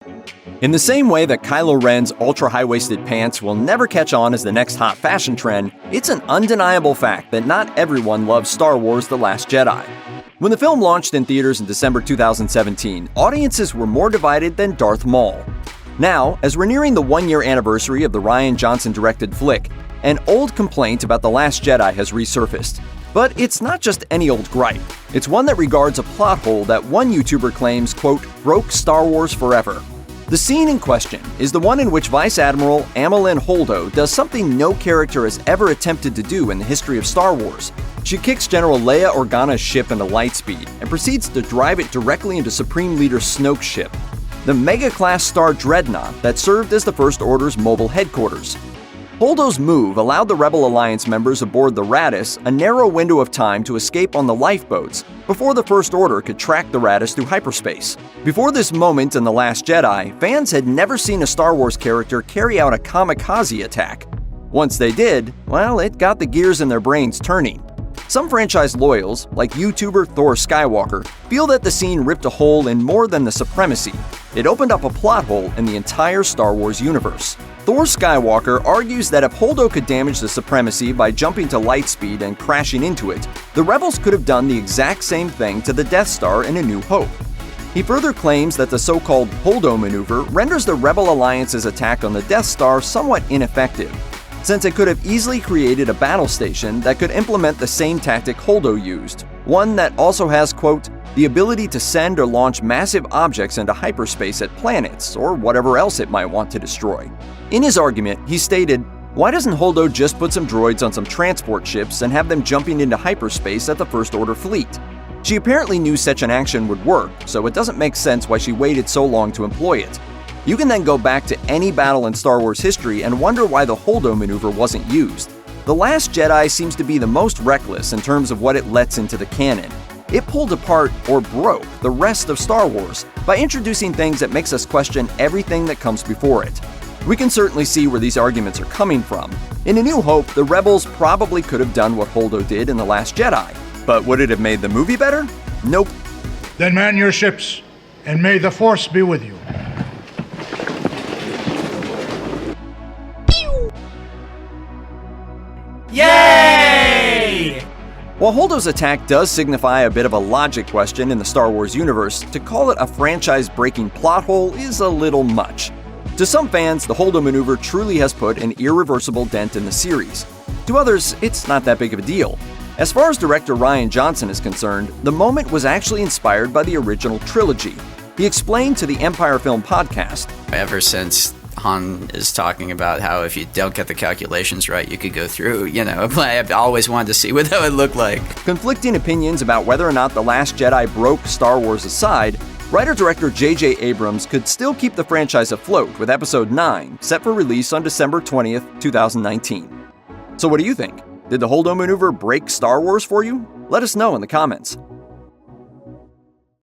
In the same way that Kylo Ren's ultra-high-waisted pants will never catch on as the next hot fashion trend, it's an undeniable fact that not everyone loves Star Wars: The Last Jedi. When the film launched in theaters in December 2017, audiences were more divided than Darth Maul. Now, as we're nearing the one-year anniversary of the Rian Johnson-directed flick, an old complaint about The Last Jedi has resurfaced. But it's not just any old gripe. It's one that regards a plot hole that one YouTuber claims, quote, broke Star Wars forever. The scene in question is the one in which Vice Admiral Amilyn Holdo does something no character has ever attempted to do in the history of Star Wars. She kicks General Leia Organa's ship into lightspeed and proceeds to drive it directly into Supreme Leader Snoke's ship, the Mega-class Star Dreadnought that served as the First Order's mobile headquarters. Holdo's move allowed the Rebel Alliance members aboard the Raddus a narrow window of time to escape on the lifeboats before the First Order could track the Raddus through hyperspace. Before this moment in The Last Jedi, fans had never seen a Star Wars character carry out a kamikaze attack. Once they did, well, it got the gears in their brains turning. Some franchise loyals, like YouTuber Thor Skywalker, feel that the scene ripped a hole in more than the supremacy. It opened up a plot hole in the entire Star Wars universe. Thor Skywalker argues that if Holdo could damage the supremacy by jumping to lightspeed and crashing into it, the Rebels could have done the exact same thing to the Death Star in A New Hope. He further claims that the so-called Holdo maneuver renders the Rebel Alliance's attack on the Death Star somewhat ineffective, since it could have easily created a battle station that could implement the same tactic Holdo used, one that also has, quote, the ability to send or launch massive objects into hyperspace at planets or whatever else it might want to destroy. In his argument, he stated, why doesn't Holdo just put some droids on some transport ships and have them jumping into hyperspace at the First Order fleet? She apparently knew such an action would work, so it doesn't make sense why she waited so long to employ it. You can then go back to any battle in Star Wars history and wonder why the Holdo maneuver wasn't used. The Last Jedi seems to be the most reckless in terms of what it lets into the canon. It pulled apart, or broke, the rest of Star Wars by introducing things that makes us question everything that comes before it. We can certainly see where these arguments are coming from. In A New Hope, the Rebels probably could have done what Holdo did in The Last Jedi. But would it have made the movie better? Nope. Then man your ships, and may the Force be with you. Yay! While Holdo's attack does signify a bit of a logic question in the Star Wars universe, to call it a franchise-breaking plot hole is a little much. To some fans, the Holdo maneuver truly has put an irreversible dent in the series. To others, it's not that big of a deal. As far as director Rian Johnson is concerned, the moment was actually inspired by the original trilogy. He explained to the Empire Film podcast, Ever since Han is talking about how if you don't get the calculations right, you could go through, I've always wanted to see what that would look like. Conflicting opinions about whether or not The Last Jedi broke Star Wars aside, writer-director J.J. Abrams could still keep the franchise afloat with Episode 9, set for release on December 20th, 2019. So what do you think? Did the Holdo maneuver break Star Wars for you? Let us know in the comments.